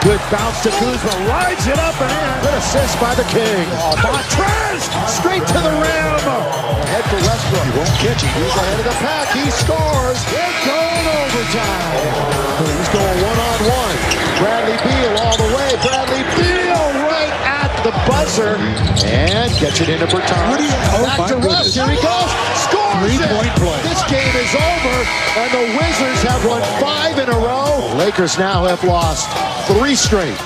Good bounce to Kuzma, rides it up and in. Good assist by the King. Montrez, straight to the rim. Ahead for Westbrook. He won't catch it. He's ahead of the pack. He scores. They're going overtime. He's going one-on-one. Bradley Beal all the way. Bradley Beal right at the buzzer. And gets it into Bertans. Back to Russ. Here he goes. Scores. Three-point play. This game is over, and the Wizards have won 5 in a row. The Lakers now have lost 3 straight.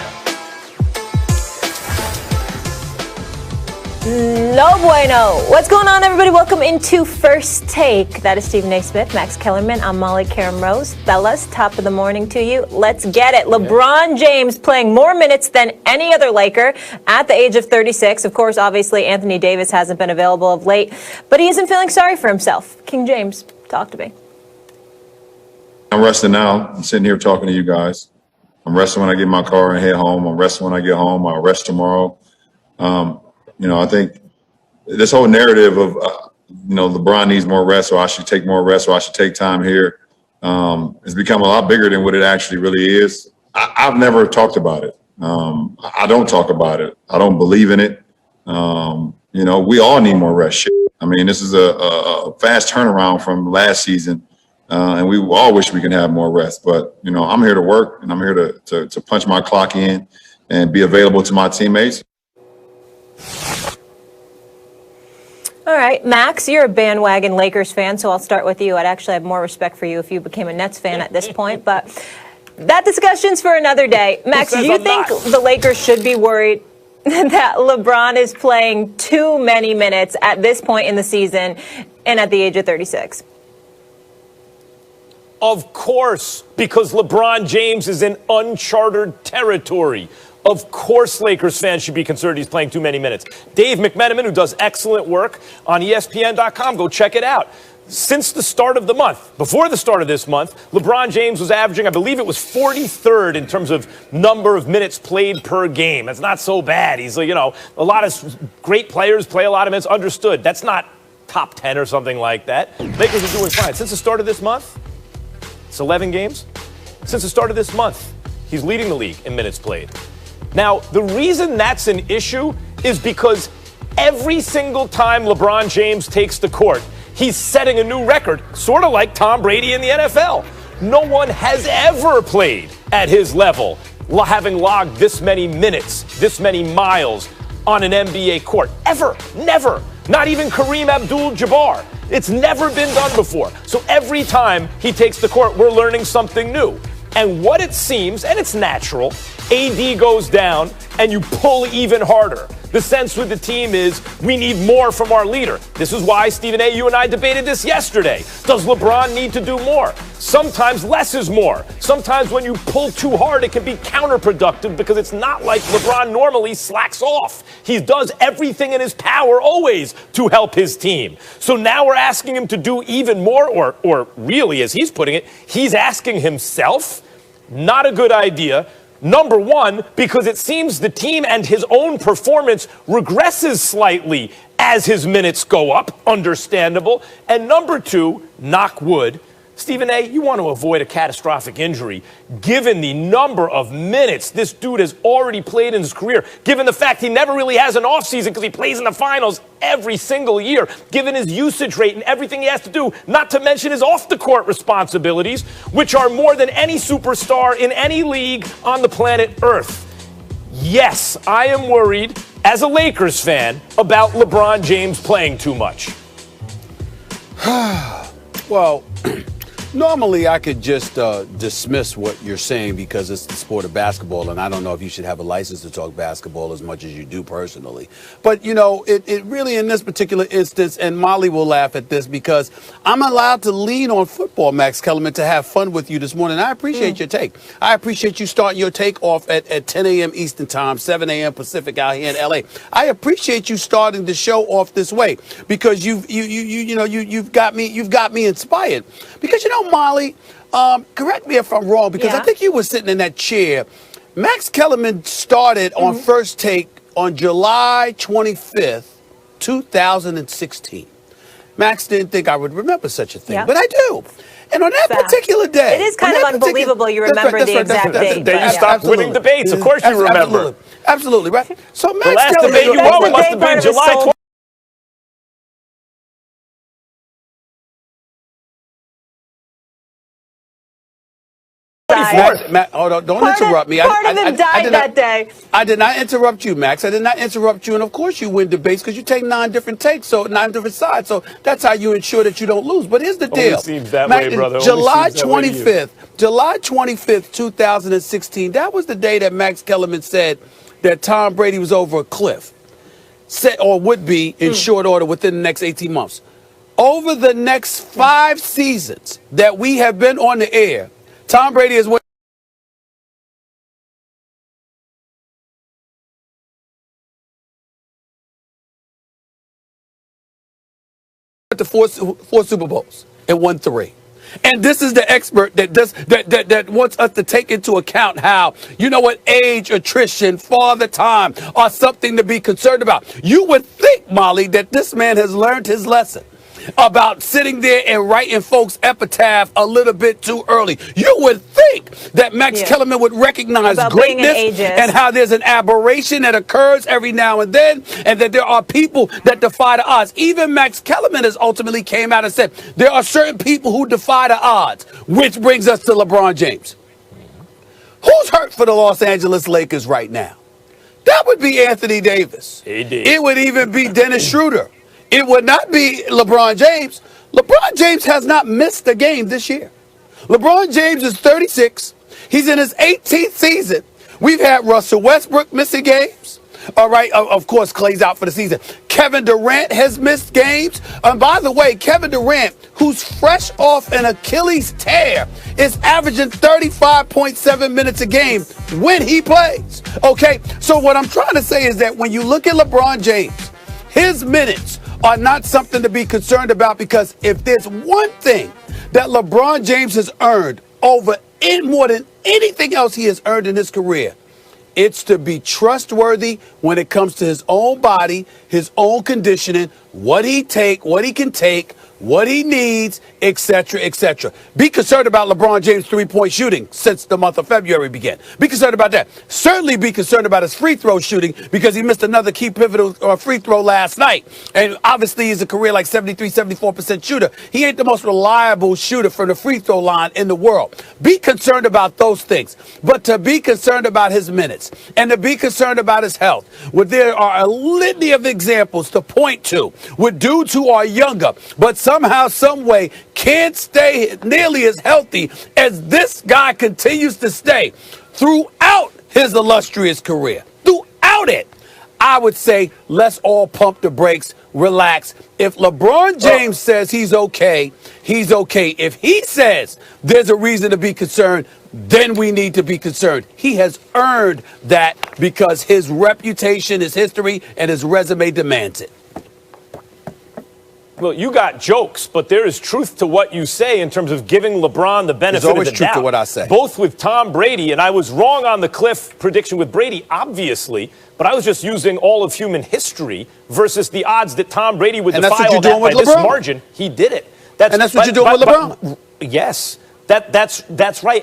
No bueno. What's going on, everybody? Welcome into First Take. That is Stephen A. Smith, Max Kellerman. I'm Molly Karen Rose. Fellas, top of the morning to you. Let's get it. LeBron James playing more minutes than any other Laker at the age of 36. Of course, obviously, Anthony Davis hasn't been available of late, but he isn't feeling sorry for himself. King James, talk to me. I'm resting now. I'm sitting here talking to you guys. I'm resting when I get in my car and head home. I'm resting when I get home. I'll rest tomorrow. I think this whole narrative of, LeBron needs more rest, or I should take more rest, or I should take time here, has become a lot bigger than what it actually really is. I've never talked about it. I don't talk about it. I don't believe in it. We all need more rest. I mean, this is a fast turnaround from last season. And we all wish we can have more rest, but I'm here to work, and I'm here to punch my clock in and be available to my teammates. All right, Max, you're a bandwagon Lakers fan, so I'll start with you. I'd actually have more respect for you if you became a Nets fan at this point, but that discussion's for another day. Max, do you think the Lakers should be worried that LeBron is playing too many minutes at this point in the season and at the age of 36? Of course, because LeBron James is in uncharted territory. Of course, Lakers fans should be concerned he's playing too many minutes. Dave McMenamin, who does excellent work on ESPN.com, go check it out. Since the start of the month, before the start of this month, LeBron James was averaging, I believe it was 43rd in terms of number of minutes played per game. That's not so bad. He's, a lot of great players play a lot of minutes. Understood. That's not top 10 or something like that. Lakers are doing fine. Since the start of this month, it's 11 games. Since the start of this month, he's leading the league in minutes played. Now, the reason that's an issue is because every single time LeBron James takes the court, he's setting a new record, sort of like Tom Brady in the NFL. No one has ever played at his level, having logged this many minutes, this many miles on an NBA court. Ever. Never. Not even Kareem Abdul-Jabbar. It's never been done before. So every time he takes the court, we're learning something new. And what it seems, and it's natural, AD goes down and you pull even harder. The sense with the team is we need more from our leader. This is why, Stephen A., you and I debated this yesterday. Does LeBron need to do more? Sometimes less is more. Sometimes when you pull too hard, it can be counterproductive because it's not like LeBron normally slacks off. He does everything in his power always to help his team. So now we're asking him to do even more, or really, as he's putting it, he's asking himself. Not a good idea. Number one, because it seems the team and his own performance regresses slightly as his minutes go up. Understandable. And number two, knock wood. Stephen A., you want to avoid a catastrophic injury, given the number of minutes this dude has already played in his career, given the fact he never really has an offseason because he plays in the finals every single year, given his usage rate and everything he has to do, not to mention his off-the-court responsibilities, which are more than any superstar in any league on the planet Earth. Yes, I am worried, as a Lakers fan, about LeBron James playing too much. Well, normally I could just dismiss what you're saying because it's the sport of basketball, and I don't know if you should have a license to talk basketball as much as you do personally. But, it really, in this particular instance, and Molly will laugh at this because I'm allowed to lean on football, Max Kellerman, to have fun with you this morning. I appreciate your take. I appreciate you starting your take off at 10 a.m. Eastern time, 7 a.m. Pacific out here in L.A. I appreciate you starting the show off this way because you've got me inspired. Because, Molly, correct me if I'm wrong, because I think you were sitting in that chair. Max Kellerman started on First Take on July 25th, 2016. Max didn't think I would remember such a thing, but I do. And on that particular day. It is kind of unbelievable you remember the exact date. That's the day you but stopped winning debates. Of course you remember. Absolutely, right? So Max The last Kellerman, debate you won must have been July 20th. Hold on, don't interrupt me. Part of him died that day. I did not interrupt you, Max. I did not interrupt you. And of course you win debates because you take 9 different takes, so 9 different sides. So that's how you ensure that you don't lose. But here's the deal. Only seems that Max, way, brother. July 25th, 2016, that was the day that Max Kellerman said that Tom Brady was over a cliff, or would be in short order within the next 18 months. Over the next 5 seasons that we have been on the air, Tom Brady has won to four Super Bowls and won 3. And this is the expert that wants us to take into account how, you know what, age, attrition, father time are something to be concerned about. You would think, Molly, that this man has learned his lesson about sitting there and writing folks' epitaph a little bit too early. You would think that Max Kellerman would recognize greatness and how there's an aberration that occurs every now and then, and that there are people that defy the odds. Even Max Kellerman has ultimately came out and said there are certain people who defy the odds, which brings us to LeBron James. Who's hurt for the Los Angeles Lakers right now? That would be Anthony Davis. It would even be Dennis Schroeder. It would not be LeBron James. LeBron James has not missed a game this year. LeBron James is 36. He's in his 18th season. We've had Russell Westbrook missing games. All right, of course, Clay's out for the season. Kevin Durant has missed games. And by the way, Kevin Durant, who's fresh off an Achilles tear, is averaging 35.7 minutes a game when he plays. Okay, so what I'm trying to say is that when you look at LeBron James, his minutes are not something to be concerned about, because if there's one thing that LeBron James has earned over more than anything else he has earned in his career, it's to be trustworthy when it comes to his own body, his own conditioning, what he can take, what he needs, etc., etc. Be concerned about LeBron James' three-point shooting since the month of February began. Be concerned about that. Certainly be concerned about his free throw shooting, because he missed another key pivotal free throw last night. And obviously he's a career like 73, 74% shooter. He ain't the most reliable shooter from the free throw line in the world. Be concerned about those things. But to be concerned about his minutes and to be concerned about his health, where there are a litany of examples to point to with dudes who are younger, but somehow, some way, can't stay nearly as healthy as this guy continues to stay throughout his illustrious career. Throughout it, I would say let's all pump the brakes, relax. If LeBron James says he's okay, he's okay. If he says there's a reason to be concerned, then we need to be concerned. He has earned that because his reputation, his history, and his resume demands it. Well, you got jokes, but there is truth to what you say in terms of giving LeBron the benefit of the doubt. There's always truth to what I say. Both with Tom Brady, and I was wrong on the cliff prediction with Brady, obviously, but I was just using all of human history versus the odds that Tom Brady would defy all that by this margin. He did it. And that's what you're doing with LeBron. Yes, that's right.